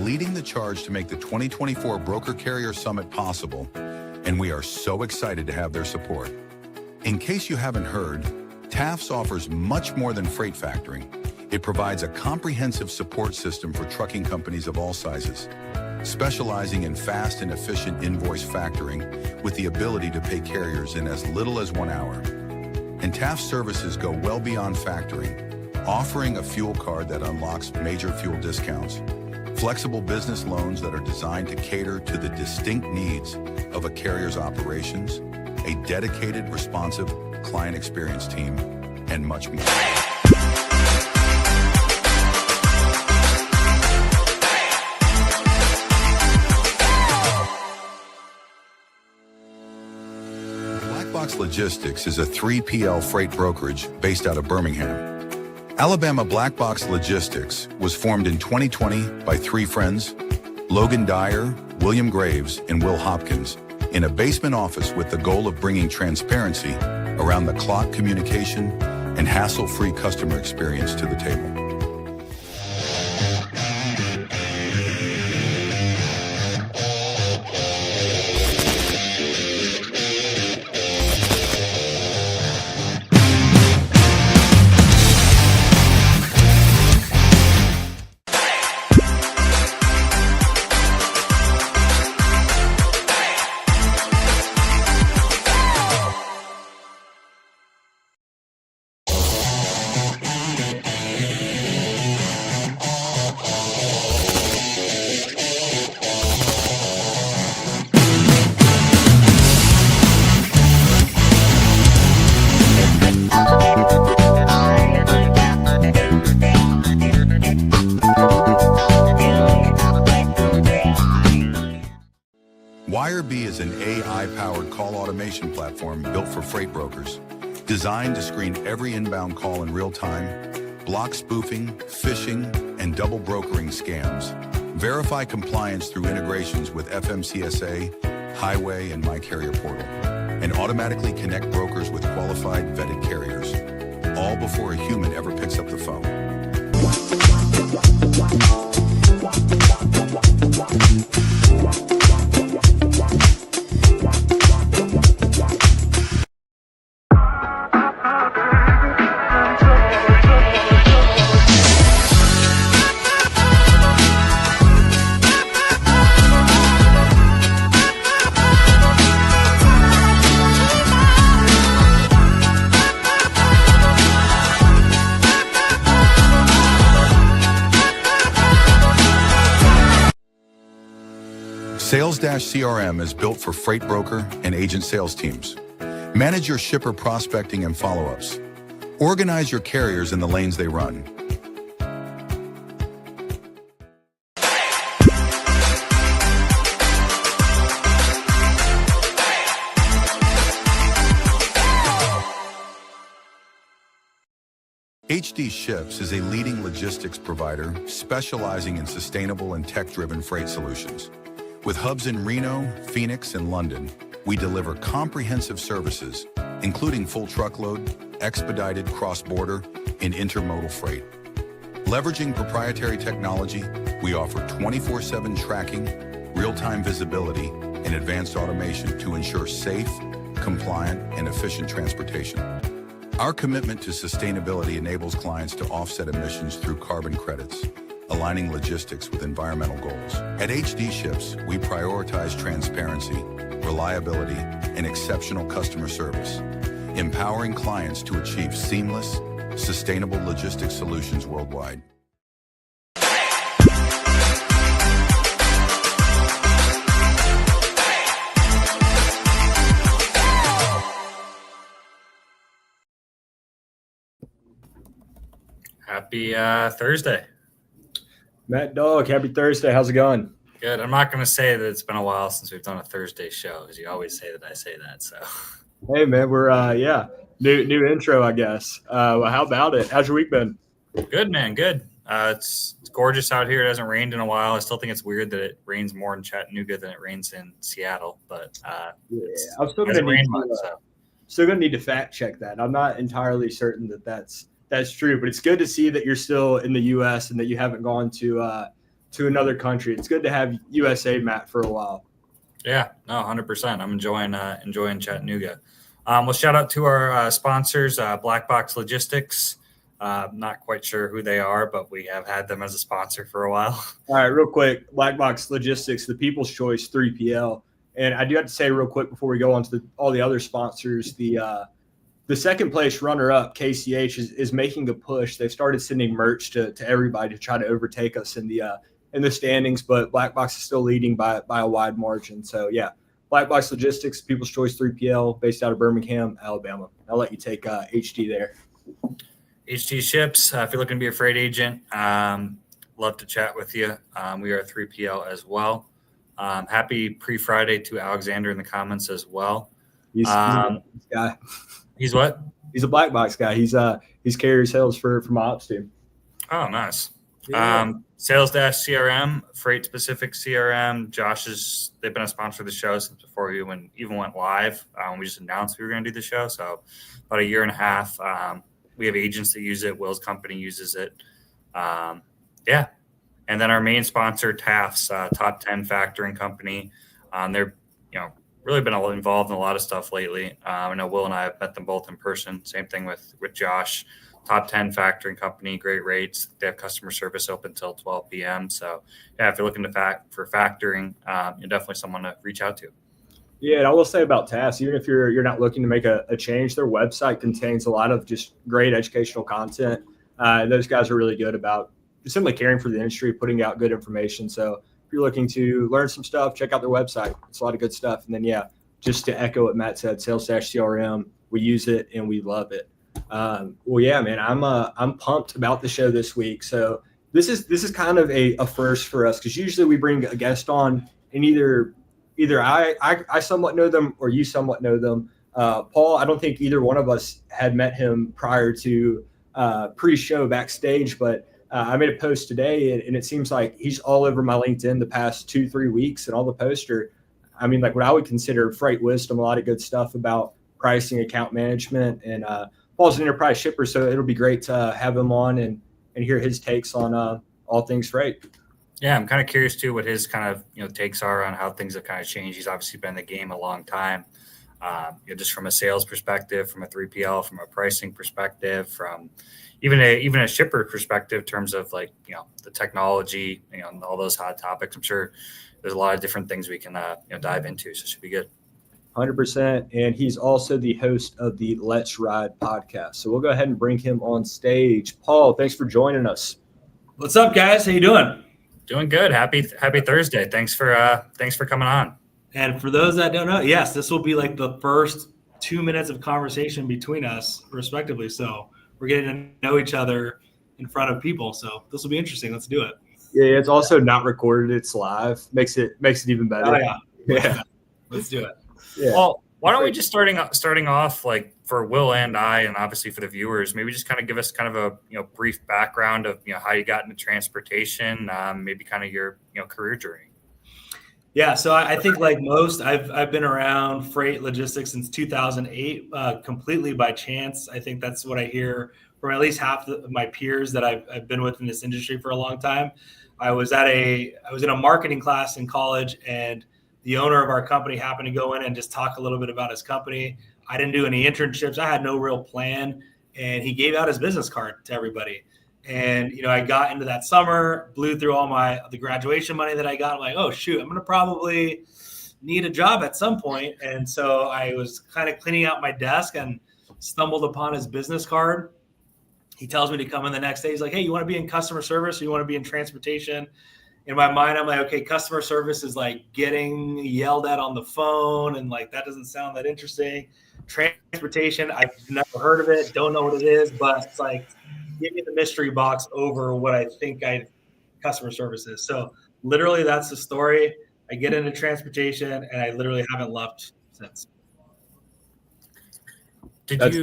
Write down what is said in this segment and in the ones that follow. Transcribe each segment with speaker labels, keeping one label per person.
Speaker 1: leading the charge to make the 2024 Broker Carrier Summit possible, and we are so excited to have their support. In case you haven't heard, TAFS offers much more than freight factoring. It provides a comprehensive support system for trucking companies of all sizes, specializing in fast and efficient invoice factoring with the ability to pay carriers in as little as 1 hour. And TAFS services go well beyond factoring, offering a fuel card that unlocks major fuel discounts, flexible business loans that are designed to cater to the distinct needs of a carrier's operations, a dedicated, responsive client experience team, and much more. Black Box Logistics is a 3PL freight brokerage based out of Birmingham. Alabama Black Box Logistics was formed in 2020 by 3 friends, Logan Dyer, William Graves, and Will Hopkins, in a basement office with the goal of bringing transparency around the clock communication and hassle-free customer experience to the table. WireB is an AI-powered call automation platform built for freight brokers, designed to screen every inbound call in real time, block spoofing, phishing, and double brokering scams, verify compliance through integrations with FMCSA, Highway, and My Carrier Portal, and automatically connect brokers with qualified, vetted carriers, all before a human ever picks up the phone. Sales-CRM is built for freight broker and agent sales teams. Manage your shipper prospecting and follow-ups. Organize your carriers in the lanes they run. HD Ships is a leading logistics provider specializing in sustainable and tech-driven freight solutions. With hubs in Reno, Phoenix, and London, we deliver comprehensive services, including full truckload, expedited cross-border, and intermodal freight. Leveraging proprietary technology, we offer 24/7 tracking, real-time visibility, and advanced automation to ensure safe, compliant, and efficient transportation. Our commitment to sustainability enables clients to offset emissions through carbon credits, aligning logistics with environmental goals. At HD Ships, we prioritize transparency, reliability, and exceptional customer service, empowering clients to achieve seamless, sustainable logistics solutions worldwide.
Speaker 2: Happy Thursday.
Speaker 3: Matt Dog, happy Thursday. How's it going?
Speaker 2: Good. I'm not going to say that it's been a while since we've done a Thursday show, because you always say that I say that. So,
Speaker 3: hey man, we're new intro, I guess. How about it? How's your week been?
Speaker 2: Good, man. Good. It's gorgeous out here. It hasn't rained in a while. I still think it's weird that it rains more in Chattanooga than it rains in Seattle, but
Speaker 3: I'm still going to need to fact check that. I'm not entirely certain that that's true, but it's good to see that you're still in the U.S. and that you haven't gone to to another country. It's good to have USA Matt for a while.
Speaker 2: Yeah, no, 100%. I'm enjoying Chattanooga. Well, shout out to our sponsors, Black Box Logistics. Not quite sure who they are, but we have had them as a sponsor for a while.
Speaker 3: All right, real quick, Black Box Logistics, the People's Choice 3PL. And I do have to say real quick before we go on to all the other sponsors, the second place runner-up, KCH, is making a push. They've started sending merch to everybody to try to overtake us in the standings, but Black Box is still leading by a wide margin. So, yeah, Black Box Logistics, People's Choice 3PL, based out of Birmingham, Alabama. I'll let you take HT there.
Speaker 2: HT Ships, if you're looking to be a freight agent, love to chat with you. We are 3PL as well. Happy pre-Friday to Alexander in the comments as well.
Speaker 3: He's a guy.
Speaker 2: He's what?
Speaker 3: He's a Black Box guy. He's carrier sales for my ops team.
Speaker 2: Oh, nice.
Speaker 3: Yeah.
Speaker 2: Sales Dash CRM, Freight Specific CRM. They've been a sponsor of the show since before we even went live. We just announced we were going to do the show. So about a year and a half. We have agents that use it. Will's company uses it. Yeah. And then our main sponsor, TAF's Top 10 Factoring Company. They're, really been involved in a lot of stuff lately. I know Will and I have met them both in person. Same thing with Josh. Top 10 Factoring Company, great rates. They have customer service open until 12 p.m. So, yeah, if you're looking for factoring, you're definitely someone to reach out to.
Speaker 3: Yeah, and I will say about TAS, even if you're not looking to make a change, their website contains a lot of just great educational content. Those guys are really good about simply caring for the industry, putting out good information. So if you're looking to learn some stuff, check out their website. It's a lot of good stuff. And then, yeah, just to echo what Matt said, Sales Dash CRM, we use it and we love it. Well, yeah, man, I'm pumped about the show this week. So this is kind of a first for us, because usually we bring a guest on and either I somewhat know them or you somewhat know them. Paul, I don't think either one of us had met him prior to pre-show backstage, but I made a post today, and it seems like he's all over my LinkedIn the past 2-3 weeks, and all the posts are, like what I would consider freight wisdom, a lot of good stuff about pricing, account management, and Paul's an enterprise shipper, so it'll be great to have him on and hear his takes on all things freight.
Speaker 2: Yeah, I'm kind of curious too what his kind of takes are on how things have kind of changed. He's obviously been in the game a long time, just from a sales perspective, from a 3PL, from a pricing perspective, from even a shipper perspective in terms of the technology, and all those hot topics. I'm sure there's a lot of different things we can dive into, so it should be good.
Speaker 3: 100%. And he's also the host of the Let's Ride podcast. So we'll go ahead and bring him on stage. Paul, thanks for joining us.
Speaker 4: What's up, guys? How you doing?
Speaker 2: Doing good. Happy Thursday. Thanks for coming on.
Speaker 4: And for those that don't know, yes, this will be like the first 2 minutes of conversation between us, respectively. So we're getting to know each other in front of people. So this will be interesting. Let's do it.
Speaker 3: Yeah, it's also not recorded. It's live. Makes it even better.
Speaker 4: Oh,
Speaker 3: Yeah.
Speaker 4: Let's do it.
Speaker 3: Yeah.
Speaker 2: Well, why don't we just starting off, like, for Will and I, and obviously for the viewers, maybe just kind of give us kind of a brief background of how you got into transportation, maybe kind of your career journey.
Speaker 4: Yeah, so I think like most, I've been around freight logistics since 2008, completely by chance. I think that's what I hear from at least half of my peers that I've been with in this industry for a long time. I was in a marketing class in college, and the owner of our company happened to go in and just talk a little bit about his company. I didn't do any internships. I had no real plan, and he gave out his business card to everybody. And, I got into that summer, blew through all the graduation money that I got. I'm like, oh, shoot, I'm going to probably need a job at some point. And so I was kind of cleaning out my desk and stumbled upon his business card. He tells me to come in the next day. He's like, hey, you want to be in customer service or you want to be in transportation? In my mind, I'm like, okay, customer service is like getting yelled at on the phone, and like that doesn't sound that interesting. Transportation, I've never heard of it, don't know what it is, but it's like, give me the mystery box over what I think customer service is. So literally that's the story. I get into transportation and I literally haven't left since.
Speaker 3: That's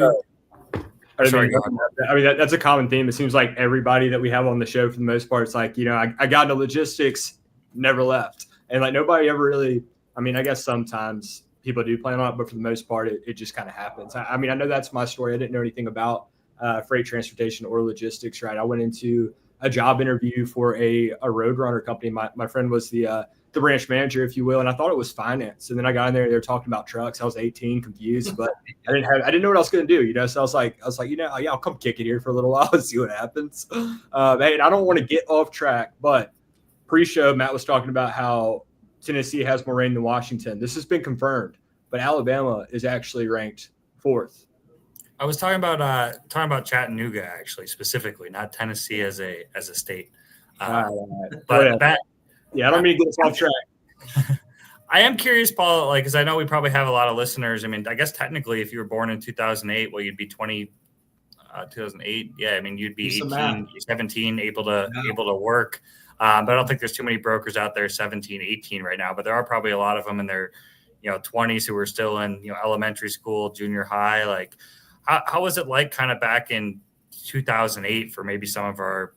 Speaker 3: a common theme. It seems like everybody that we have on the show, for the most part, it's like, I got into logistics, never left. And like nobody ever really, I guess sometimes people do plan on it, but for the most part, it just kind of happens. I know that's my story. I didn't know anything about freight transportation or logistics, right? I went into a job interview for a Roadrunner company. My friend was the branch manager, if you will, and I thought it was finance. And then I got in there, they were talking about trucks. I was 18, confused, but I didn't know what I was going to do, you know. So I was like, yeah, I'll come kick it here for a little while and see what happens. Hey, and I don't want to get off track, but pre-show, Matt was talking about how Tennessee has more rain than Washington. This has been confirmed, but Alabama is actually ranked 4th.
Speaker 2: I was talking about Chattanooga, actually, specifically, not Tennessee as a state. But that,
Speaker 3: yeah, I don't mean to get us off track.
Speaker 2: I am curious, Paul, like, because I know we probably have a lot of listeners. I mean, I guess technically, if you were born in 2008, well, you'd be 2008. Yeah, I mean, you'd be 18, 17, able to work. But I don't think there's too many brokers out there 17, 18 right now. But there are probably a lot of them in their 20s who are still in elementary school, junior high. Like, how was it like kind of back in 2008 for maybe some of our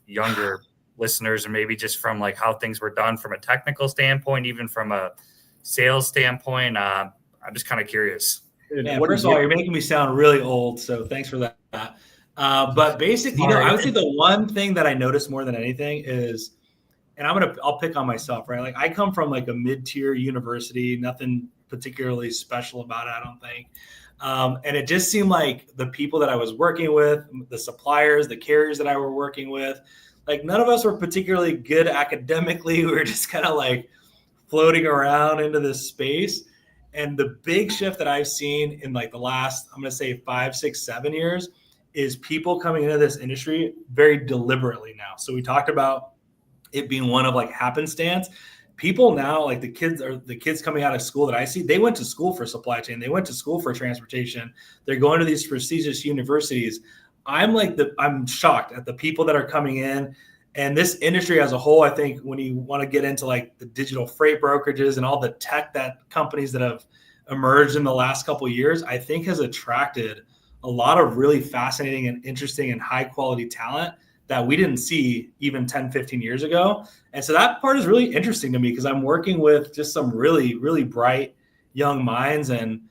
Speaker 2: younger listeners, and maybe just from like how things were done from a technical standpoint, even from a sales standpoint? I'm just kind of curious.
Speaker 4: Yeah, first of all, you're making me sound really old, so thanks for that. But basically, I would say the one thing that I noticed more than anything is, and I'll pick on myself, right? Like, I come from like a mid-tier university, nothing particularly special about it, I don't think. And it just seemed like the people that I was working with, the suppliers, the carriers that I were working with, like, none of us were particularly good academically. We were just kind of like floating around into this space. And the big shift that I've seen in like the last, I'm going to say 5, 6, 7 years is people coming into this industry very deliberately now. So we talked about it being one of like happenstance. People now, like the kids coming out of school that I see, they went to school for supply chain. They went to school for transportation. They're going to these prestigious universities. I'm shocked at the people that are coming in, and this industry as a whole. I think when you want to get into like the digital freight brokerages and all the tech that companies that have emerged in the last couple of years, I think has attracted a lot of really fascinating and interesting and high quality talent that we didn't see even 10, 15 years ago. And so that part is really interesting to me because I'm working with just some really, really bright young minds. And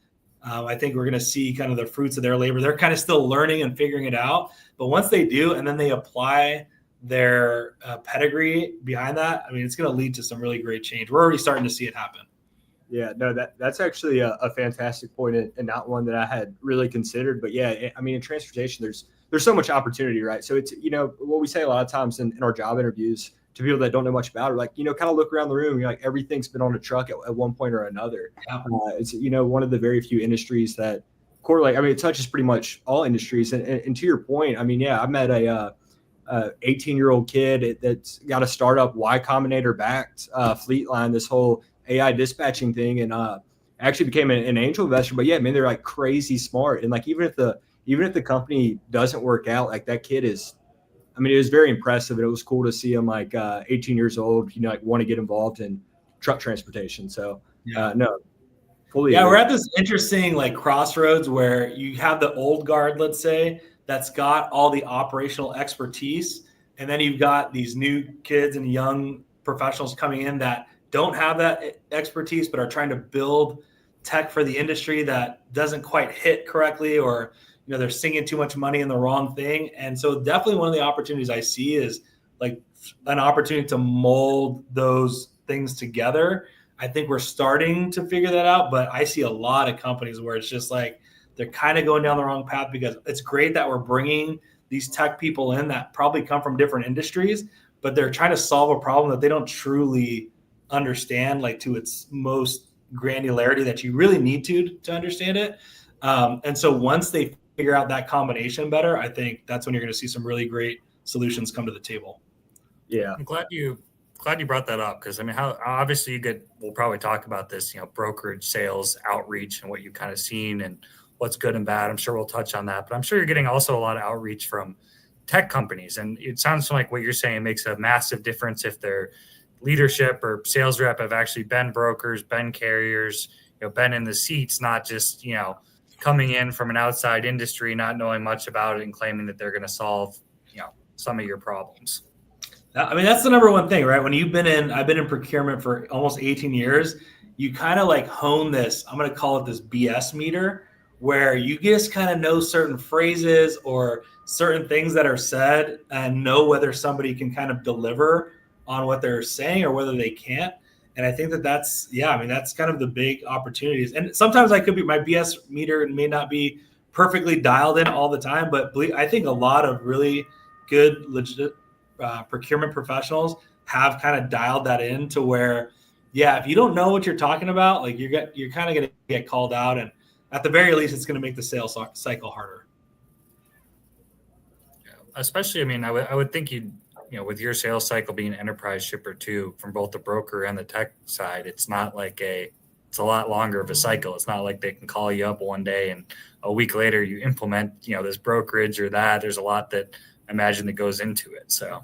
Speaker 4: I think we're going to see kind of the fruits of their labor. They're kind of still learning and figuring it out. But once they do, and then they apply their pedigree behind that, I mean, it's going to lead to some really great change. We're already starting to see it happen.
Speaker 3: Yeah, no, that's actually a fantastic point and not one that I had really considered. But yeah, I mean, in transportation, there's so much opportunity, right? So it's, what we say a lot of times in our job interviews to people that don't know much about it, like, kind of look around the room, you're like, everything's been on a truck at one point or another. Yeah. It's, one of the very few industries that correlate. I mean, it touches pretty much all industries. And to your point, I mean, yeah, I met a 18-year-old kid that's got a startup Y Combinator backed fleet line, this whole AI dispatching thing, and actually became an angel investor. But yeah, I mean, they're like crazy smart. And like, even if the company doesn't work out, like that kid is, I mean, it was very impressive. And it was cool to see him like 18 years old, like want to get involved in truck transportation. So no, fully.
Speaker 4: Yeah. We're at this interesting like crossroads where you have the old guard, let's say, that's got all the operational expertise. And then you've got these new kids and young professionals coming in that don't have that expertise, but are trying to build tech for the industry that doesn't quite hit correctly, or, they're sinking too much money in the wrong thing. And so definitely one of the opportunities I see is like an opportunity to mold those things together. I think we're starting to figure that out, but I see a lot of companies where it's just like, they're kind of going down the wrong path, because it's great that we're bringing these tech people in that probably come from different industries, but they're trying to solve a problem that they don't truly understand, like to its most granularity that you really need to understand it. And so once they figure out that combination better, I think that's when you're going to see some really great solutions come to the table.
Speaker 3: Yeah.
Speaker 2: I'm glad you brought that up, because I mean, how obviously we'll probably talk about this, brokerage, sales, outreach, and what you've kind of seen and what's good and bad. I'm sure we'll touch on that, but I'm sure you're getting also a lot of outreach from tech companies. And it sounds like what you're saying makes a massive difference if their leadership or sales rep have actually been brokers, been carriers, been in the seats, not just, coming in from an outside industry, not knowing much about it and claiming that they're going to solve, some of your problems.
Speaker 4: I mean, that's the number one thing, right? When I've been in procurement for almost 18 years, you kind of like hone this, I'm going to call it this BS meter, where you just kind of know certain phrases or certain things that are said and know whether somebody can kind of deliver on what they're saying or whether they can't. And I think that's kind of the big opportunities. And sometimes my BS meter may not be perfectly dialed in all the time, but I think a lot of really good, legit procurement professionals have kind of dialed that in to where, if you don't know what you're talking about, like you're kind of going to get called out, and at the very least, it's going to make the sales cycle harder.
Speaker 2: Especially, I mean, I would think with your sales cycle being enterprise shipper too, from both the broker and the tech side, it's not like it's a lot longer of a cycle. It's not like they can call you up one day and a week later you implement, this brokerage or that. There's a lot that I imagine that goes into it. So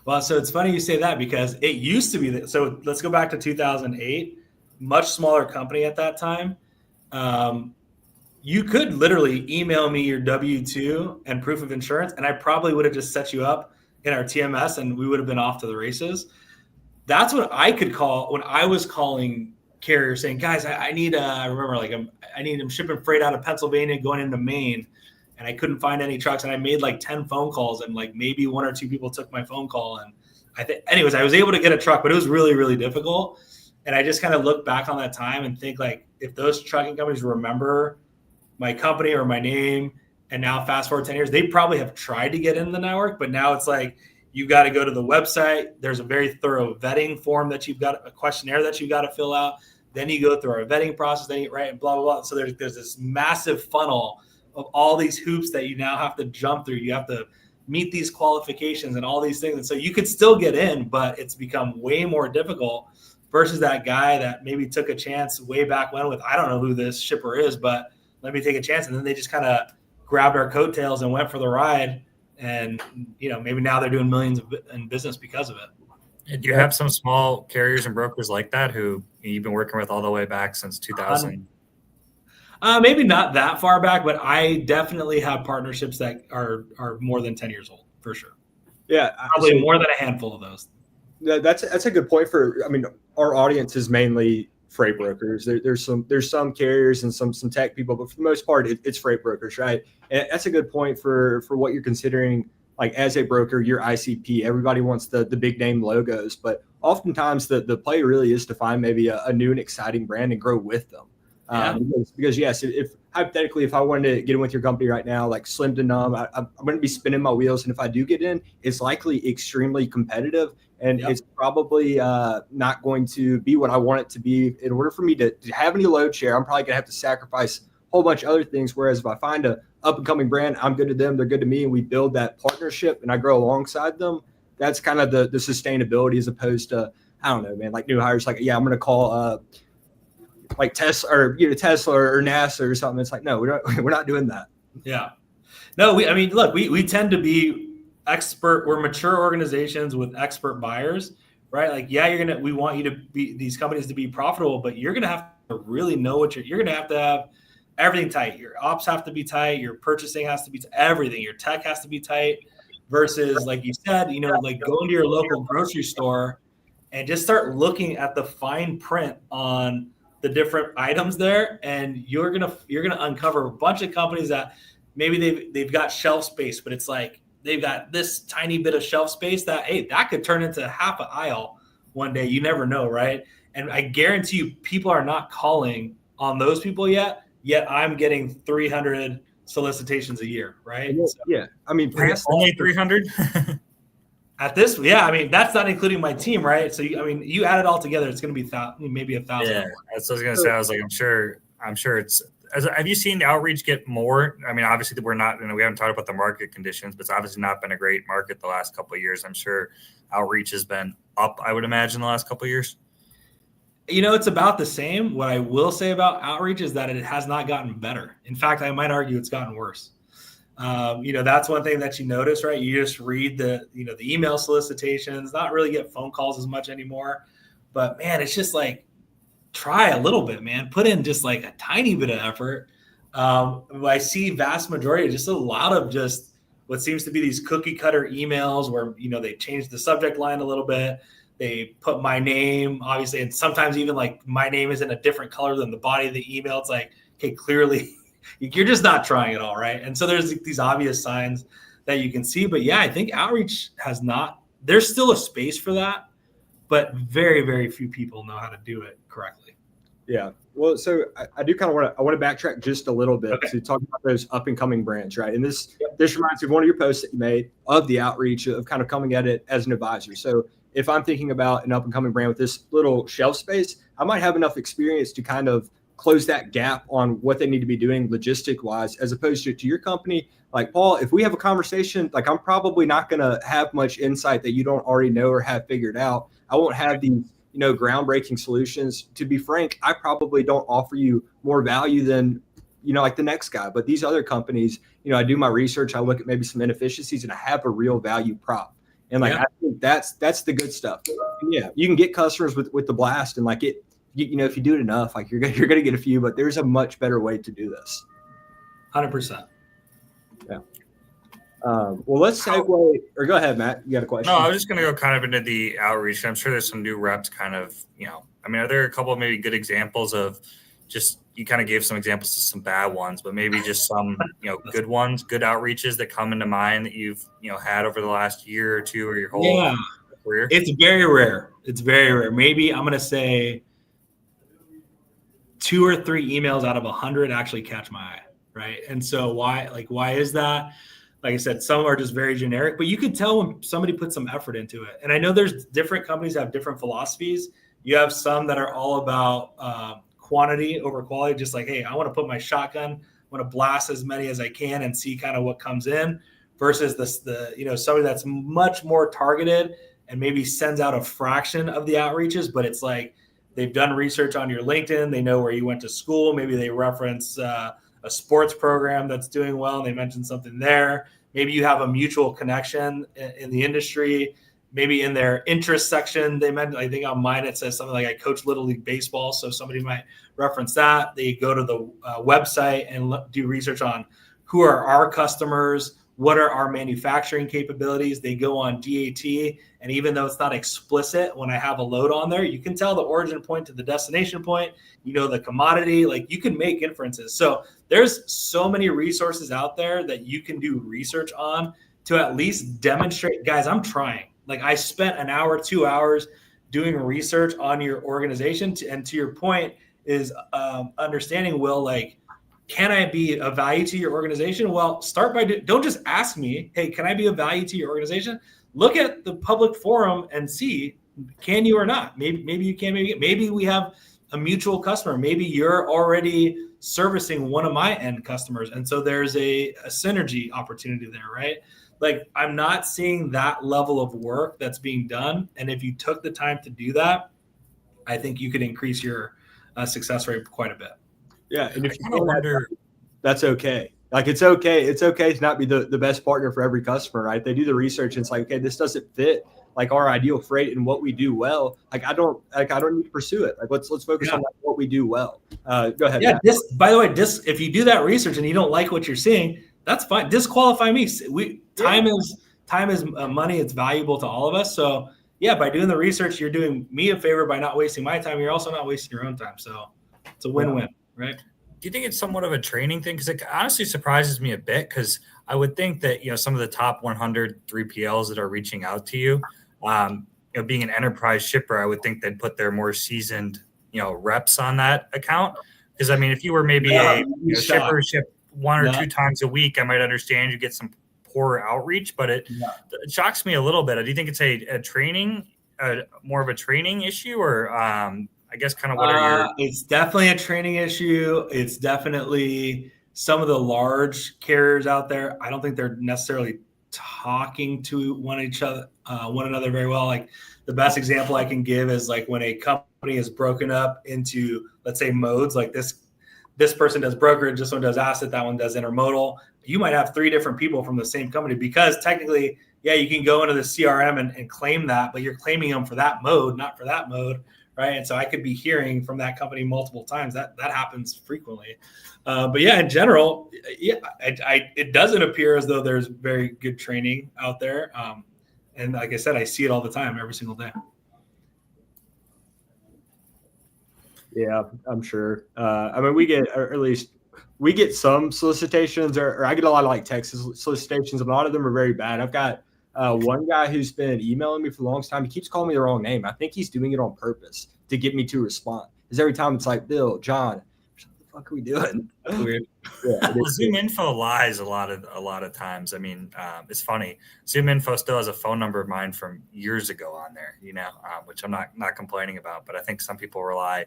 Speaker 4: it's funny you say that, because it used to be so let's go back to 2008, much smaller company at that time. You could literally email me your W-2 and proof of insurance, and I probably would have just set you up in our TMS and we would have been off to the races. That's what I could call when I was calling carriers saying, guys, I need, I'm shipping freight out of Pennsylvania going into Maine, and I couldn't find any trucks. And I made like 10 phone calls, and like maybe 1 or 2 people took my phone call. And I was able to get a truck, but it was really, really difficult. And I just kind of look back on that time and think, like, if those trucking companies remember my company or my name, and now fast forward 10 years, they probably have tried to get in the network, but now it's like, you got to go to the website. There's a very thorough vetting form that you've got, a questionnaire that you got to fill out. Then you go through our vetting process, then you write, and blah, blah, blah. So there's this massive funnel of all these hoops that you now have to jump through. You have to meet these qualifications and all these things. And so you could still get in, but it's become way more difficult versus that guy that maybe took a chance way back when with, I don't know who this shipper is, but let me take a chance. And then they just kind of grabbed our coattails and went for the ride. And, maybe now they're doing millions in business because of it.
Speaker 2: Do you have some small carriers and brokers like that who you've been working with all the way back since 2000?
Speaker 4: Maybe not that far back, but I definitely have partnerships that are more than 10 years old, for sure.
Speaker 3: Yeah.
Speaker 4: Probably more than a handful of those.
Speaker 3: That's a good point our audience is mainly freight brokers. There's some carriers and some tech people, but for the most part, it's freight brokers, right? And that's a good point for what you're considering. Like, as a broker, your ICP, everybody wants the big name logos, but oftentimes the play really is to find maybe a new and exciting brand and grow with them. Because yes, if hypothetically, if I wanted to get in with your company right now, like slim to none, I'm going to be spinning my wheels. And if I do get in, it's likely extremely competitive, and it's probably not going to be what I want it to be. In order for me to have any load share, I'm probably going to have to sacrifice a whole bunch of other things. Whereas if I find a up and coming brand, I'm good to them, they're good to me, and we build that partnership and I grow alongside them. That's kind of the sustainability, as opposed to, I don't know, man, like new hires, like, I'm going to call like Tesla or Tesla or NASA or something. It's like, no, we're not doing that.
Speaker 4: Yeah. No, we tend to be expert. We're mature organizations with expert buyers, right? Like, we want you to be, these companies to be profitable, but you're going to have to really know what you're going to have everything tight. Your ops have to be tight. Your purchasing has to be everything. Your tech has to be tight versus, like you said, like going to your local grocery store and just start looking at the fine print on the different items there, and you're gonna uncover a bunch of companies that maybe they've got shelf space, but it's like they've got this tiny bit of shelf space that, hey, that could turn into half an aisle one day. You never know, right? And I guarantee you, people are not calling on those people yet I'm getting 300 solicitations a year, right?
Speaker 3: Yeah,
Speaker 2: only 300.
Speaker 3: At
Speaker 4: this, that's not including my team, right? So, you add it all together, it's going to be maybe 1,000.
Speaker 2: Yeah, that's what I was going to say. I was like, I'm sure it's. Have you seen the outreach get more? Obviously, we're not. We haven't talked about the market conditions, but it's obviously not been a great market the last couple of years. I'm sure outreach has been up, I would imagine, the last couple of years.
Speaker 4: It's about the same. What I will say about outreach is that it has not gotten better. In fact, I might argue it's gotten worse. That's one thing that you notice, right? You just read the email solicitations, not really get phone calls as much anymore. But man, it's just like, try a little bit, man. Put in just like a tiny bit of effort. I see vast majority, just a lot of just what seems to be these cookie cutter emails where, they change the subject line a little bit. They put my name, obviously, and sometimes even like my name is in a different color than the body of the email. It's like, okay, clearly you're just not trying at all, right? And so there's these obvious signs that you can see. But yeah, I think outreach has not. There's still a space for that, but very, very few people know how to do it correctly.
Speaker 3: Yeah. Well, so I do kind of want to backtrack just a little bit to talk about those up and coming brands, right? And this reminds me of one of your posts that you made of the outreach of kind of coming at it as an advisor. So if I'm thinking about an up and coming brand with this little shelf space, I might have enough experience to kind of close that gap on what they need to be doing logistic wise, as opposed to your company. Like, Paul, if we have a conversation, like, I'm probably not going to have much insight that you don't already know or have figured out. I won't have these, groundbreaking solutions. To be frank, I probably don't offer you more value than, like the next guy. But these other companies, I do my research, I look at maybe some inefficiencies, and I have a real value prop. And I think that's the good stuff. And yeah, you can get customers with the blast, and like it, if you do it enough, like you're gonna get a few. But there's a much better way to do this.
Speaker 4: 100%.
Speaker 3: Yeah. Well, let's segue. Or go ahead, Matt. You got a question?
Speaker 2: No, I was just gonna go kind of into the outreach. I'm sure there's some new reps. Kind of, are there a couple of maybe good examples of just you kind of gave some examples of some bad ones, but maybe just some good ones, good outreaches that come into mind that you've had over the last year or two or your whole career?
Speaker 4: It's very rare. Maybe I'm gonna say 2 or 3 emails out of 100 actually catch my eye, right? And so why is that? Like I said, some are just very generic, but you can tell when somebody puts some effort into it. And I know there's different companies that have different philosophies. You have some that are all about quantity over quality, just like, hey, I want to put my shotgun, I want to blast as many as I can and see kind of what comes in, versus somebody that's much more targeted and maybe sends out a fraction of the outreaches, but it's like they've done research on your LinkedIn, they know where you went to school, maybe they reference a sports program that's doing well and they mentioned something there. Maybe you have a mutual connection in the industry. Maybe in their interest section, they mentioned, I think on mine, it says something like I coach Little League Baseball. So somebody might reference that. They go to the website and do research on who are our customers, what are our manufacturing capabilities. They go on DAT. And even though it's not explicit, when I have a load on there, you can tell the origin point to the destination point, the commodity, like you can make inferences. So there's so many resources out there that you can do research on to at least demonstrate, guys, I'm trying. Like I spent an hour, 2 hours doing research on your organization. And to your point is understanding, Will, like, can I be of value to your organization? Well, start by don't just ask me, hey, can I be of value to your organization? Look at the public forum and see, can you or not? Maybe you can, maybe we have a mutual customer. Maybe you're already servicing one of my end customers. And so there's a synergy opportunity there, right? Like I'm not seeing that level of work that's being done. And if you took the time to do that, I think you could increase your success rate quite a bit.
Speaker 3: Yeah. And if you wonder, that's okay. Like it's okay. It's okay to not be the best partner for every customer, right? They do the research and it's like, okay, this doesn't fit like our ideal freight and what we do well. Like I don't need to pursue it. Like let's focus on like, what we do well. Go ahead.
Speaker 4: Yeah. By the way, if you do that research and you don't like what you're seeing, that's fine. Disqualify me. Time is money. It's valuable to all of us. So yeah, by doing the research, you're doing me a favor by not wasting my time. You're also not wasting your own time. So it's a win-win, right?
Speaker 2: Do you think it's somewhat of a training thing? Because it honestly surprises me a bit, because I would think that, some of the top 100 3PLs that are reaching out to you, being an enterprise shipper, I would think they'd put their more seasoned, reps on that account. Because, if you were maybe a shipper ship 1 or 2 times a week, I might understand you get some poor outreach, but it shocks me a little bit. Do you think it's a training, more of a training issue, or I guess kind of what are your...
Speaker 4: It's definitely a training issue. It's definitely some of the large carriers out there. I don't think they're necessarily talking to one another very well. Like the best example I can give is like when a company is broken up into, let's say, modes, like this person does brokerage, this one does asset, that one does intermodal. You might have 3 different people from the same company, because technically, yeah, you can go into the CRM and claim that, but you're claiming them for that mode, not for that mode. Right. And so I could be hearing from that company multiple times. That happens frequently. But yeah, in general, it doesn't appear as though there's very good training out there. And like I said, I see it all the time, every single day.
Speaker 3: Yeah, I'm sure. We get, or at least we get some solicitations, or I get a lot of like text solicitations. A lot of them are very bad. I've got one guy who's been emailing me for the longest time. He keeps calling me the wrong name. I think he's doing it on purpose to get me to respond. Because every time it's like, Bill, John, what the fuck are we doing?
Speaker 2: Weird.
Speaker 3: Yeah,
Speaker 2: Well, Zoom Info lies a lot of times. I mean, it's funny. Zoom Info still has a phone number of mine from years ago on there, which I'm not complaining about. But I think some people rely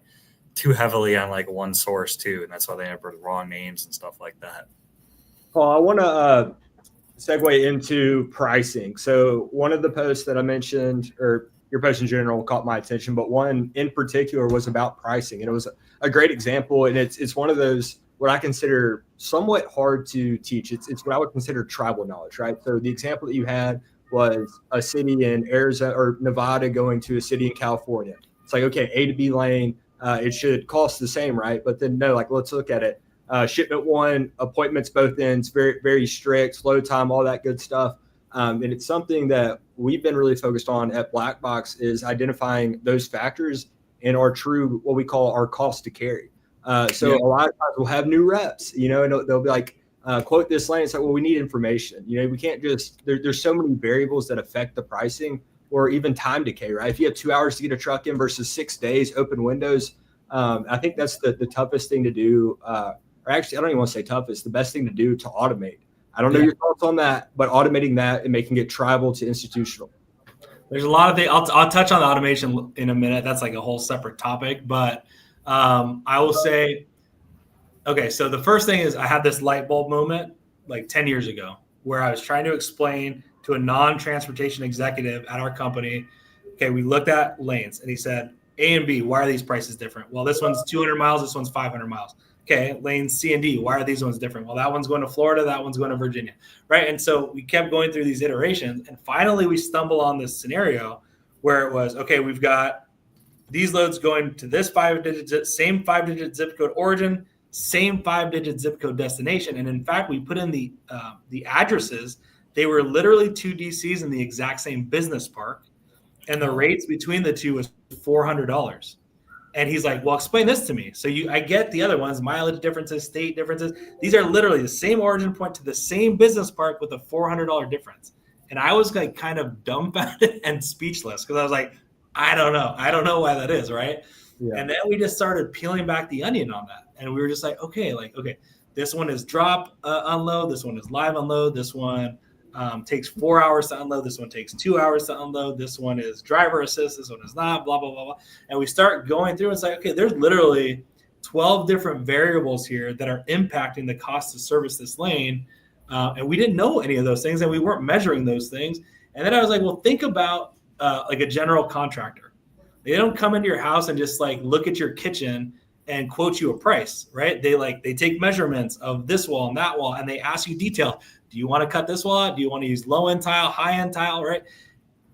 Speaker 2: too heavily on like one source too, and that's why they end up with wrong names and stuff like that.
Speaker 3: Paul, I want to segue into pricing. So one of the posts that I mentioned, or your post in general, caught my attention, but one in particular was about pricing, and it was a great example. And it's one of those what I consider somewhat hard to teach. It's what I would consider tribal knowledge, right? So the example that you had was a city in Arizona or Nevada going to a city in California. It's like, okay, A to B lane, it should cost the same, right? But then no, like let's look at it. Shipment one, appointments both ends, very, very strict, slow time, all that good stuff. And it's something that we've been really focused on at Black Box is identifying those factors in our true, what we call our cost to carry. So a lot of times we'll have new reps, and they'll be like, quote this lane. It's like, well, we need information. We can't just, there's so many variables that affect the pricing or even time decay, right? If you have 2 hours to get a truck in versus 6 days, open windows, I think that's the toughest thing to do. Or actually, I don't even want to say toughest, the best thing to do to automate. I don't know your thoughts on that, but automating that and making it tribal to institutional.
Speaker 4: There's a lot of things. I'll touch on the automation in a minute. That's like a whole separate topic. But I will say, okay, so the first thing is I had this light bulb moment like 10 years ago where I was trying to explain to a non-transportation executive at our company, okay, we looked at lanes and he said, A and B, why are these prices different? Well, this one's 200 miles, this one's 500 miles. Okay, lanes C and D, why are these ones different? Well, that one's going to Florida, that one's going to Virginia, right? And so we kept going through these iterations, and finally we stumble on this scenario where it was, okay, we've got these loads going to this same 5-digit zip code origin, same 5-digit zip code destination, and in fact, we put in the addresses. They were literally two DCs in the exact same business park, and the rates between the two was $400. And he's like, well, explain this to me. So I get the other ones, mileage differences, state differences. These are literally the same origin point to the same business park with a $400 difference. And I was like kind of dumbfounded and speechless because I was like, I don't know. I don't know why that is, right? Yeah. And then we just started peeling back the onion on that. And we were just like, okay, this one is drop unload. This one is live unload. This one takes 4 hours to unload. This one takes 2 hours to unload. This one is driver assist. This one is not, blah, blah, blah, blah. And we start going through and say, okay, there's literally 12 different variables here that are impacting the cost to service this lane. And we didn't know any of those things and we weren't measuring those things. And then I was like, well, think about like a general contractor. They don't come into your house and just like look at your kitchen and quote you a price, right? They take measurements of this wall and that wall and they ask you detail. Do you want to cut this wall out? Do you want to use low end tile, high end tile, right?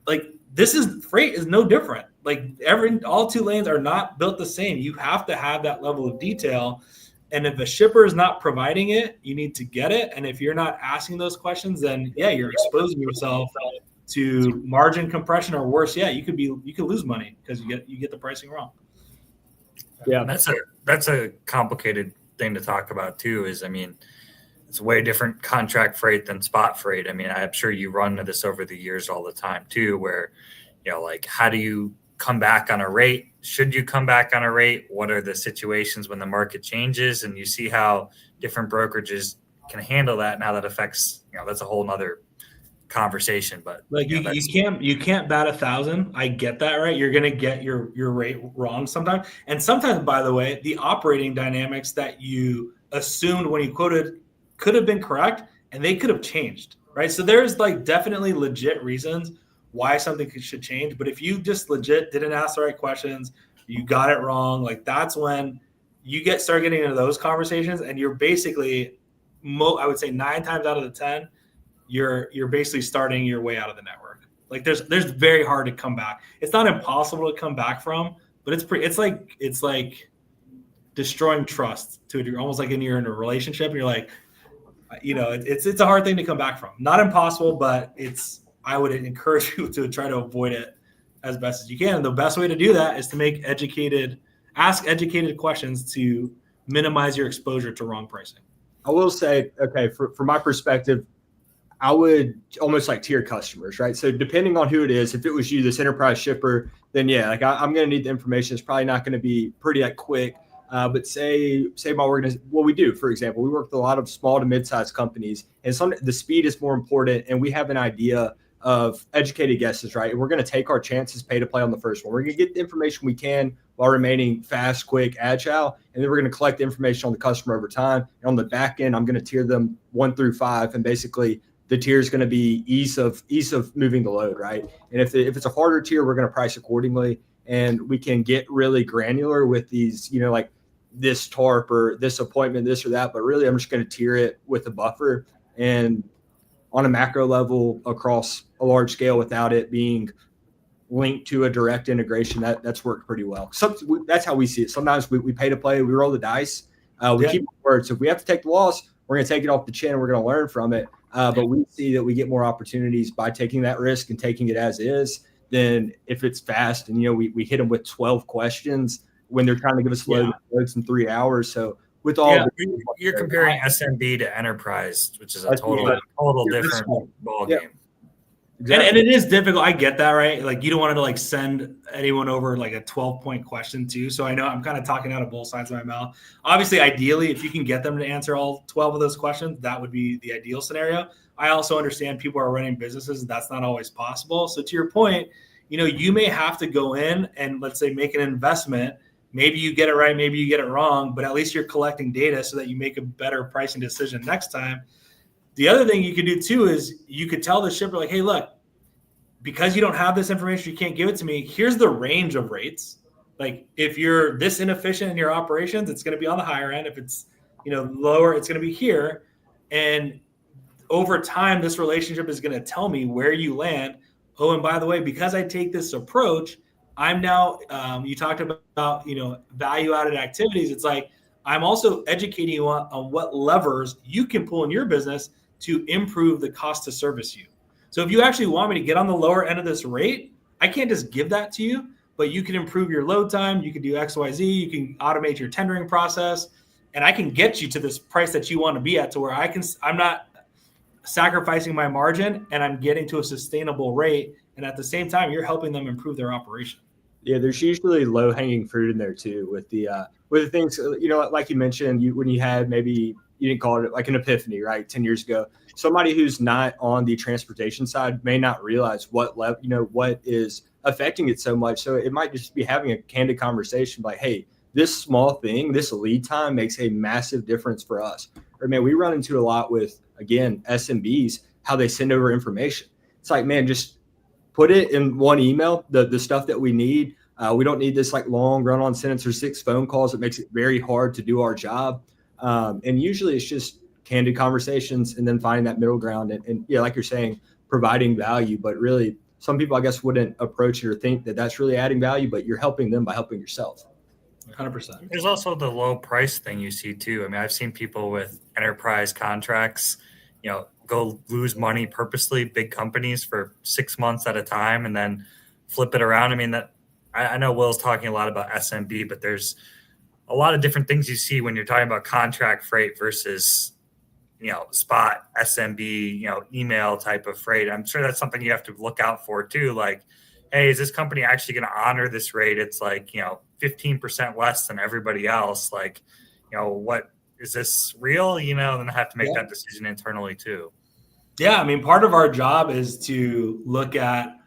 Speaker 4: Like freight is no different. Like all two lanes are not built the same. You have to have that level of detail. And if a shipper is not providing it, you need to get it. And if you're not asking those questions, then you're exposing yourself to margin compression or worse. You could lose money because you get the pricing wrong.
Speaker 3: Yeah,
Speaker 2: that's a complicated thing to talk about too. It's way different contract freight than spot freight. I'm sure you run into this over the years all the time too, where, like how do you come back on a rate? Should you come back on a rate? What are the situations when the market changes? And you see how different brokerages can handle that. Now that affects, that's a whole nother conversation, but
Speaker 4: like you can't bat 1,000. I get that, right? You're going to get your rate wrong sometimes. And sometimes, by the way, the operating dynamics that you assumed when you quoted could have been correct and they could have changed, right? So there's like definitely legit reasons why something should change. But if you just legit didn't ask the right questions, you got it wrong, like that's when you start getting into those conversations and you're basically, I would say 9 times out of the 10, you're basically starting your way out of the network. Like there's very hard to come back. It's not impossible to come back from, but it's like destroying trust to it. Almost like you're in a relationship and you're like, it's a hard thing to come back from. Not impossible, but I would encourage you to try to avoid it as best as you can. And the best way to do that is to ask educated questions to minimize your exposure to wrong pricing?
Speaker 3: I will say, okay, from my perspective, I would almost like tier customers, right? So depending on who it is, if it was you, this enterprise shipper, then yeah, like I'm going to need the information. It's probably not going to be pretty quick. But say my organization, what we do, for example, we work with a lot of small to mid-sized companies, and the speed is more important. And we have an idea of educated guesses, right? And we're going to take our chances, pay to play on the first one. We're going to get the information we can while remaining fast, quick, agile. And then we're going to collect the information on the customer over time. And on the back end, I'm going to tier them 1 through 5. And basically the tier is going to be ease of moving the load, right? And if it's a harder tier, we're going to price accordingly. And we can get really granular with these, like this TARP or this appointment, this or that. But really, I'm just going to tier it with a buffer and on a macro level across a large scale without it being linked to a direct integration. That's worked pretty well. That's how we see it. Sometimes we pay to play, we roll the dice, we keep the word. So if we have to take the loss, we're going to take it off the chin and we're going to learn from it. But we see that we get more opportunities by taking that risk and taking it as is than if it's fast and, we hit them with 12 questions when they're trying to give us loads in 3 hours. So with all
Speaker 2: you're comparing SMB to enterprise, which is a total different ball game.
Speaker 3: Exactly.
Speaker 4: And it is difficult. I get that, right? Like you don't want to send anyone over like a 12-point question too. So I know I'm kind of talking out of both sides of my mouth. Obviously, ideally, if you can get them to answer all 12 of those questions, that would be the ideal scenario. I also understand people are running businesses and that's not always possible. So to your point, you may have to go in and let's say make an investment. Maybe you get it right, maybe you get it wrong, but at least you're collecting data so that you make a better pricing decision next time. The other thing you could do too is you could tell the shipper like, hey, look, because you don't have this information, you can't give it to me. Here's the range of rates. Like if you're this inefficient in your operations, it's going to be on the higher end. If it's, lower, it's going to be here. And over time, this relationship is going to tell me where you land. Oh, and by the way, because I take this approach, I'm now, you talked about, value-added activities. It's like, I'm also educating you on what levers you can pull in your business to improve the cost to service you. So if you actually want me to get on the lower end of this rate, I can't just give that to you, but you can improve your load time. You can do X, Y, Z. You can automate your tendering process, and I can get you to this price that you want to be at to where I'm not sacrificing my margin and I'm getting to a sustainable rate. And at the same time, you're helping them improve their operation.
Speaker 3: Yeah, there's usually low hanging fruit in there too with the things, like you mentioned, when you had maybe you didn't call it like an epiphany, right? 10 years ago, somebody who's not on the transportation side may not realize what is affecting it so much. So it might just be having a candid conversation like, hey, this small thing, this lead time makes a massive difference for us. Or man, we run into a lot with, again, SMBs, how they send over information. It's like, man, just put it in one email, the stuff that we need. We don't need this like long run-on sentence or 6 phone calls. It makes it very hard to do our job. And usually it's just candid conversations and then finding that middle ground and yeah, like you're saying, providing value. But really, some people, I guess, wouldn't approach it or think that that's really adding value, but you're helping them by helping yourself.
Speaker 4: 100%.
Speaker 2: There's also the low price thing you see too. I mean, I've seen people with enterprise contracts, go lose money purposely, big companies for 6 months at a time and then flip it around. I mean, that I know Will's talking a lot about SMB, but there's a lot of different things you see when you're talking about contract freight versus, spot SMB, email type of freight. I'm sure that's something you have to look out for too. Like, hey, is this company actually going to honor this rate? It's like, 15% less than everybody else. Like, what is this real? Then I have to make that decision internally too.
Speaker 4: Yeah. I mean, part of our job is to look at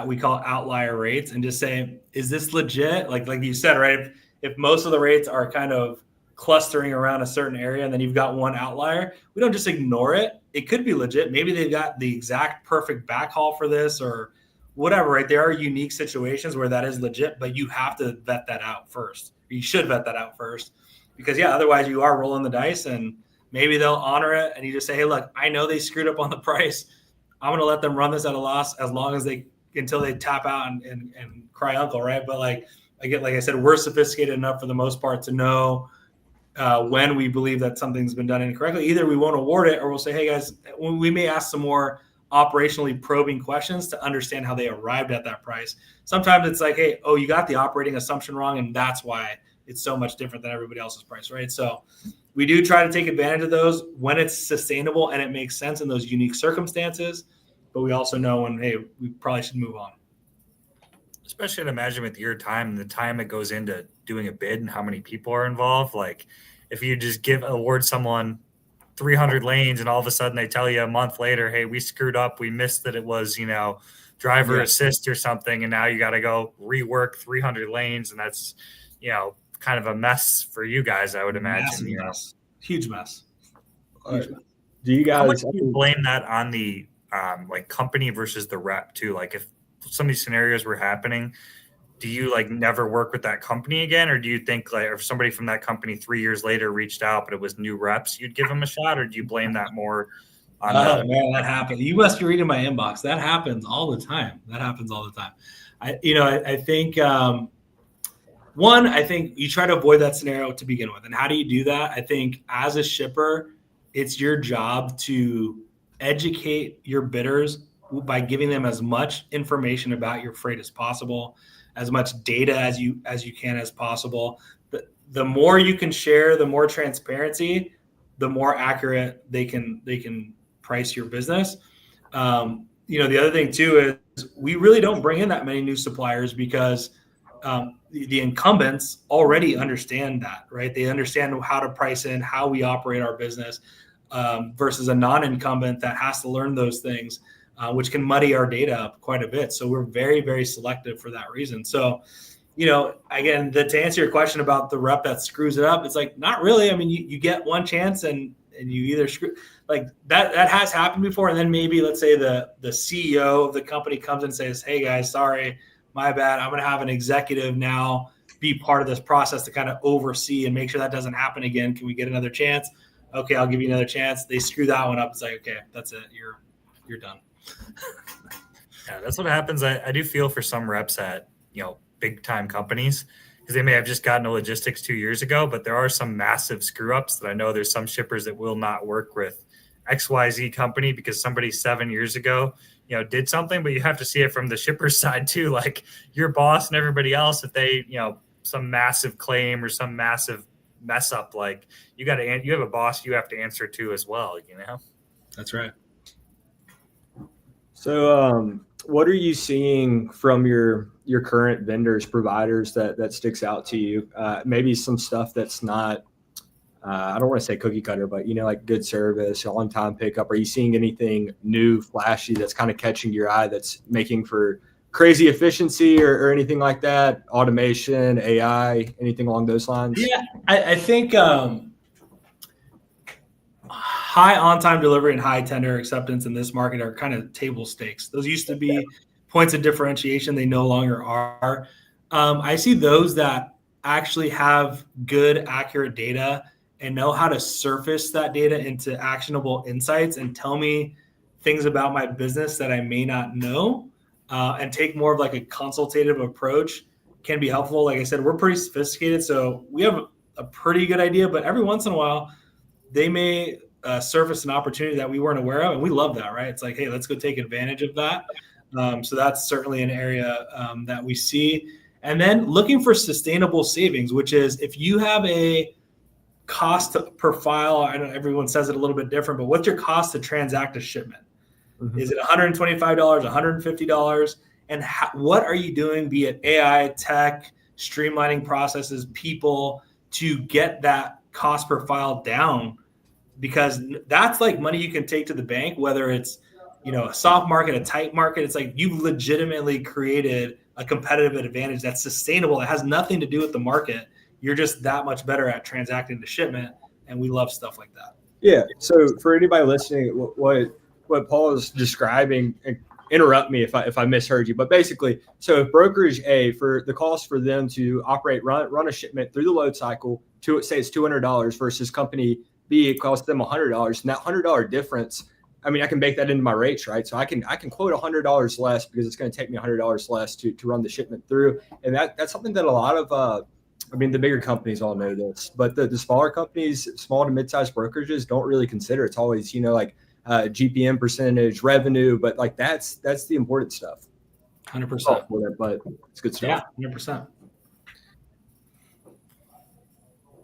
Speaker 4: we call it outlier rates and just say, is this legit? Like you said, right? If most of the rates are kind of clustering around a certain area and then you've got one outlier, we don't just ignore it. It could be legit. Maybe they've got the exact perfect backhaul for this or whatever, right? There are unique situations where that is legit, but you have to vet that out first. You should vet that out first because otherwise you are rolling the dice and maybe they'll honor it. And you just say, hey, look, I know they screwed up on the price. I'm going to let them run this at a loss until they tap out and cry uncle, right? But like I said, we're sophisticated enough for the most part to know when we believe that something's been done incorrectly. Either we won't award it or we'll say, hey guys, we may ask some more operationally probing questions to understand how they arrived at that price. Sometimes it's like, hey, you got the operating assumption wrong and that's why it's so much different than everybody else's price, right? So we do try to take advantage of those when it's sustainable and it makes sense in those unique circumstances. But we also know when, hey, we probably should move on.
Speaker 2: Especially to imagine with your time and the time it goes into doing a bid and how many people are involved. Like if you just award someone 300 lanes and all of a sudden they tell you a month later, hey, we screwed up. We missed that it was, driver assist or something. And now you got to go rework 300 lanes. And that's, kind of a mess for you guys, I would imagine.
Speaker 4: Mess. Huge mess.
Speaker 3: Do you guys
Speaker 2: how much do you blame that on the company versus the rep too? Like if some of these scenarios were happening, do you never work with that company again? Or do you think if somebody from that company 3 years later reached out, but it was new reps, you'd give them a shot? Or do you blame that more on
Speaker 4: man, that happens. You must be reading my inbox. That happens all the time. I think, one, I think you try to avoid that scenario to begin with. And how do you do that? I think as a shipper, it's your job to educate your bidders by giving them as much information about your freight as possible, as much data as you can as possible. The more you can share, the more transparency, the more accurate they can price your business. The other thing too is we really don't bring in that many new suppliers because the incumbents already understand that, right? They understand how to price in, how we operate our business versus a non-incumbent that has to learn those things, which can muddy our data up quite a bit. So we're very, very selective for that reason. So, again, to answer your question about the rep that screws it up, it's not really. I mean, you get one chance and you either screw that has happened before. And then maybe let's say the CEO of the company comes and says, hey guys, sorry, my bad. I'm going to have an executive now be part of this process to kind of oversee and make sure that doesn't happen again. Can we get another chance? Okay, I'll give you another chance. They screw that one up. It's okay, that's it. You're done.
Speaker 2: Yeah, that's what happens. I do feel for some reps at, big time companies because they may have just gotten a logistics 2 years ago, but there are some massive screw ups that I know there's some shippers that will not work with XYZ company because somebody 7 years ago, did something, but you have to see it from the shipper's side too. Like your boss and everybody else, if they, some massive claim or some massive mess up, you have a boss you have to answer to as well,
Speaker 4: That's right.
Speaker 3: So what are you seeing from your current vendors, providers that sticks out to you? Maybe some stuff that's not, I don't want to say cookie cutter, but good service, on time pickup. Are you seeing anything new, flashy that's kind of catching your eye that's making for crazy efficiency or anything like that? Automation, AI, anything along those lines?
Speaker 4: Yeah, I think high on-time delivery and high tender acceptance in this market are kind of table stakes. Those used to be points of differentiation. They no longer are. I see those that actually have good, accurate data and know how to surface that data into actionable insights and tell me things about my business that I may not know, and take more of a consultative approach can be helpful. Like I said, we're pretty sophisticated, so we have a pretty good idea, but every once in a while they may surface an opportunity that we weren't aware of. And we love that, right? It's hey, let's go take advantage of that. So that's certainly an area that we see. And then looking for sustainable savings, which is if you have a cost per file, I know everyone says it a little bit different, but what's your cost to transact a shipment? Mm-hmm. Is it $125, $150? And what are you doing, be it AI, tech, streamlining processes, people, to get that cost per file down? Because that's money you can take to the bank, whether it's, a soft market, a tight market. It's you've legitimately created a competitive advantage that's sustainable. It has nothing to do with the market. You're just that much better at transacting the shipment. And we love stuff like that.
Speaker 3: Yeah. So for anybody listening, what Paul is describing, interrupt me if I misheard you, but basically, so if brokerage A, for the cost for them to operate, run a shipment through the load cycle, say it's $200 versus company B, it costs them $100, and that $100 difference, I mean, I can bake that into my rates, right? So I can quote $100 less because it's going to take me $100 less to run the shipment through, and that's something that a lot of the bigger companies all know this, but the smaller companies, small to mid-sized brokerages, don't really consider. It's always GPM percentage, revenue, but that's the important stuff.
Speaker 4: 100%.
Speaker 3: But it's good stuff.
Speaker 4: Yeah, 100%.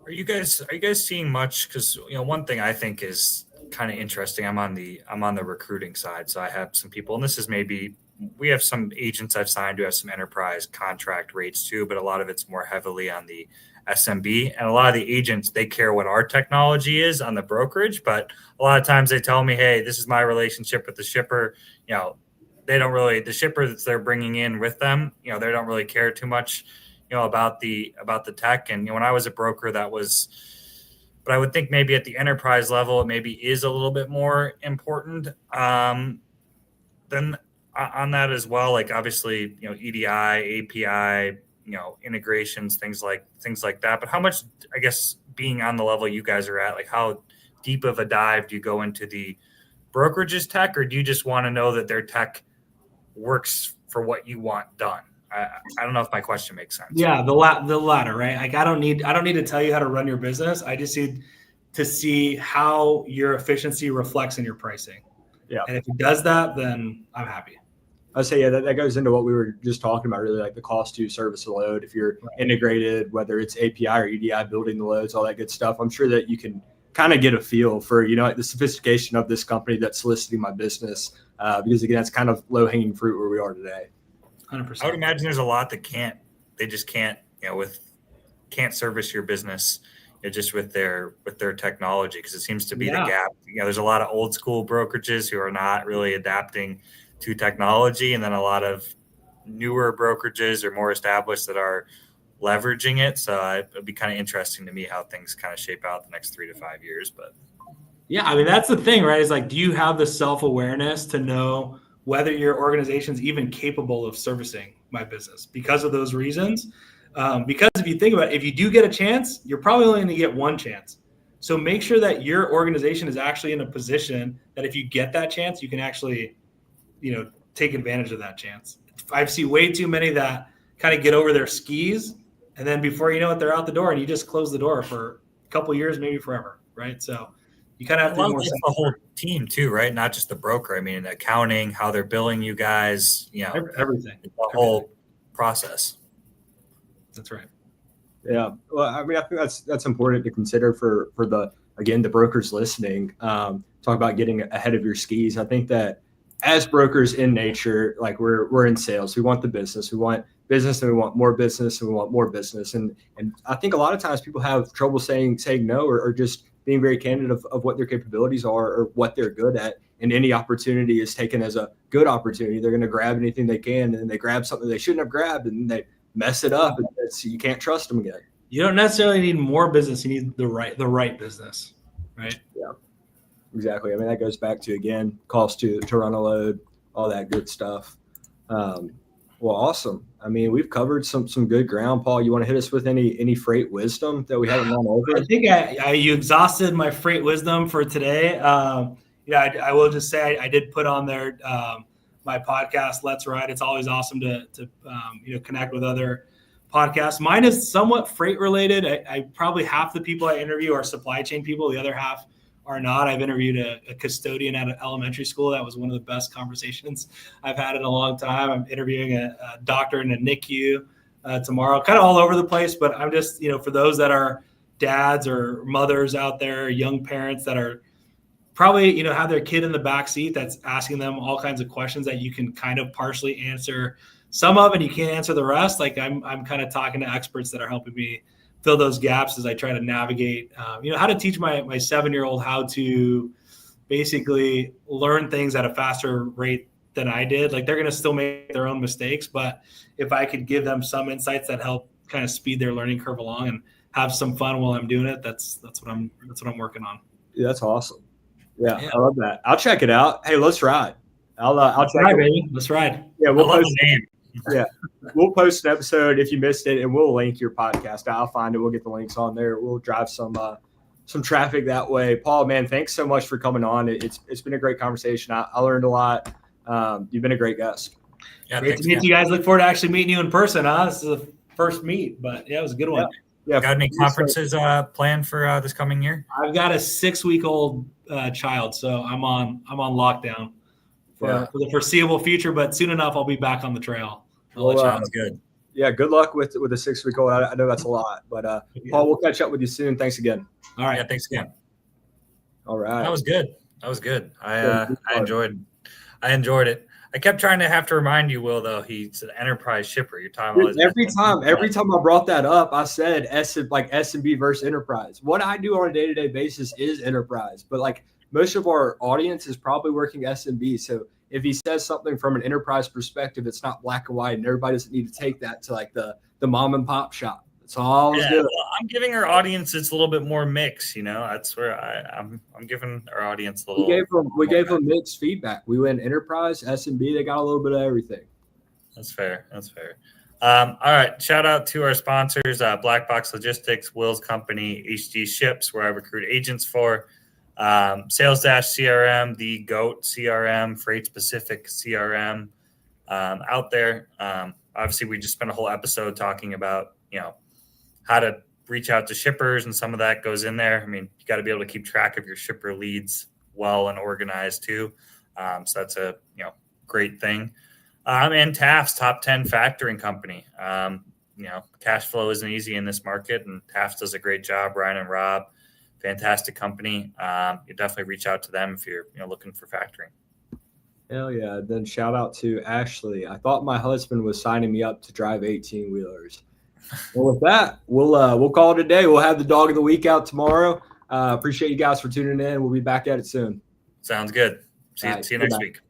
Speaker 2: Are you guys seeing much? Because one thing I think is kind of interesting. I'm on the recruiting side, so I have some people, and this is maybe we have some agents I've signed who have some enterprise contract rates too, but a lot of it's more heavily on the SMB, and a lot of the agents, they care what our technology is on the brokerage, but a lot of times they tell me, hey, this is my relationship with the shipper. They don't really, the shipper that they're bringing in with them, they don't really care too much about the tech. And when I was a broker, that was, but I would think maybe at the enterprise level it maybe is a little bit more important then on that as well. Like obviously EDI, API, integrations, things like that. But how much, I guess, being on the level you guys are at, like how deep of a dive do you go into the brokerage's tech, or do you just want to know that their tech works for what you want done? I don't know if my question makes sense.
Speaker 4: Yeah, the latter, right? Like I don't need to tell you how to run your business. I just need to see how your efficiency reflects in your pricing.
Speaker 3: Yeah.
Speaker 4: And if it does that, then I'm happy.
Speaker 3: I'd say, yeah, that goes into what we were just talking about, really, like the cost to service a load. If you're integrated, whether it's API or EDI, building the loads, all that good stuff, I'm sure that you can kind of get a feel for, like the sophistication of this company that's soliciting my business. Because again, that's kind of low hanging fruit where we are today.
Speaker 4: 100%.
Speaker 2: I would imagine there's a lot that just can't service your business just with their technology, because it seems to be the gap. There's a lot of old school brokerages who are not really adapting to technology, and then a lot of newer brokerages or more established that are leveraging it. So it'd be kind of interesting to me how things kind of shape out the next 3 to 5 years. But
Speaker 4: yeah, I mean, that's the thing, right? Is like, do you have the self-awareness to know whether your organization's even capable of servicing my business because of those reasons? Because if you think about it, if you do get a chance, you're probably only going to get one chance. So make sure that your organization is actually in a position that if you get that chance, you can actually, take advantage of that chance. I've seen way too many that kind of get over their skis, and then before you know it, they're out the door, and you just close the door for a couple of years, maybe forever, right? So you kind of have to be more
Speaker 2: the whole team too, right? Not just the broker. I mean, accounting, how they're billing you guys,
Speaker 4: everything,
Speaker 2: the whole process.
Speaker 4: That's right.
Speaker 3: Yeah. Well, I mean, I think that's important to consider for the brokers listening. Talk about getting ahead of your skis. I think that as brokers in nature, like we're in sales, we want the business, we want business, and we want more business, and we want more business. And I think a lot of times people have trouble saying no, or just being very candid of what their capabilities are or what they're good at. And any opportunity is taken as a good opportunity. They're going to grab anything they can, and they grab something they shouldn't have grabbed, and they mess it up. And you can't trust them again.
Speaker 4: You don't necessarily need more business. You need the right business, right?
Speaker 3: Yeah, exactly. I mean, that goes back to, again, cost to run a load, all that good stuff. Well, awesome. I mean, we've covered some good ground. Paul, you want to hit us with any freight wisdom that we haven't gone over?
Speaker 4: I think you exhausted my freight wisdom for today. I will just say I did put on there my podcast, Let's Ride. It's always awesome to connect with other podcasts. Mine is somewhat freight related. I probably half the people I interview are supply chain people. The other half are not. I've interviewed a custodian at an elementary school. That was one of the best conversations I've had in a long time. I'm interviewing a doctor in a NICU tomorrow, kind of all over the place. But I'm just, for those that are dads or mothers out there, young parents that are probably, have their kid in the back seat that's asking them all kinds of questions that you can kind of partially answer some of, and you can't answer the rest. Like I'm kind of talking to experts that are helping me fill those gaps as I try to navigate, how to teach my 7-year-old how to basically learn things at a faster rate than I did. Like they're going to still make their own mistakes, but if I could give them some insights that help kind of speed their learning curve along and have some fun while I'm doing it, that's what I'm working on.
Speaker 3: Yeah, that's awesome. Yeah, I love that. I'll check it out. Hey, let's ride. I'll check it.
Speaker 4: Baby. Let's ride.
Speaker 3: Yeah, we'll post
Speaker 2: the name.
Speaker 3: Yeah, we'll post an episode if you missed it, and we'll link your podcast. I'll find it. We'll get the links on there. We'll drive some traffic that way. Paul, man, thanks so much for coming on. It's been a great conversation. I learned a lot. You've been a great guest.
Speaker 4: Yeah, great to meet you guys. Look forward to actually meeting you in person. This is the first meet, but yeah, it was a good one.
Speaker 3: Yeah.
Speaker 2: Got any conferences planned for this coming year?
Speaker 4: I've got a 6-week-old child, so I'm on lockdown for the foreseeable future. But soon enough, I'll be back on the trail.
Speaker 2: Sounds good.
Speaker 3: Yeah, good luck with the 6-week-old. I know that's a lot, but Paul, we'll catch up with you soon. Thanks again.
Speaker 4: All right.
Speaker 2: Yeah, thanks again.
Speaker 3: All right.
Speaker 2: That was good. I enjoyed it. I kept trying to have to remind you, Will, though, he's an enterprise shipper. You're talking about
Speaker 3: every time I brought that up, I said S&B versus enterprise. What I do on a day-to-day basis is enterprise, but like most of our audience is probably working S&B. So if he says something from an enterprise perspective, it's not black and white, and everybody doesn't need to take that to like the mom and pop shop. It's all good.
Speaker 2: Well, I'm giving our audience it's a little bit more mixed, That's where I'm giving our audience a little.
Speaker 3: We gave them mixed feedback. We went enterprise, S&B. They got a little bit of everything.
Speaker 2: That's fair. All right. Shout out to our sponsors: Black Box Logistics, Will's company, HD Ships, where I recruit agents for. Sales Dash CRM, the GOAT CRM, Freight Specific CRM out there. Obviously, we just spent a whole episode talking about how to reach out to shippers, and some of that goes in there. I mean, you got to be able to keep track of your shipper leads well and organized too. So that's a great thing. And TAF's top 10 factoring company. Cash flow isn't easy in this market, and TAF does a great job. Ryan and Rob, fantastic company. You definitely reach out to them if you're looking for factoring.
Speaker 3: Hell yeah. Then shout out to Ashley. I thought my husband was signing me up to drive 18-wheelers. Well, with that, we'll call it a day. We'll have the dog of the week out tomorrow. Appreciate you guys for tuning in. We'll be back at it soon.
Speaker 2: Sounds good. See you next week.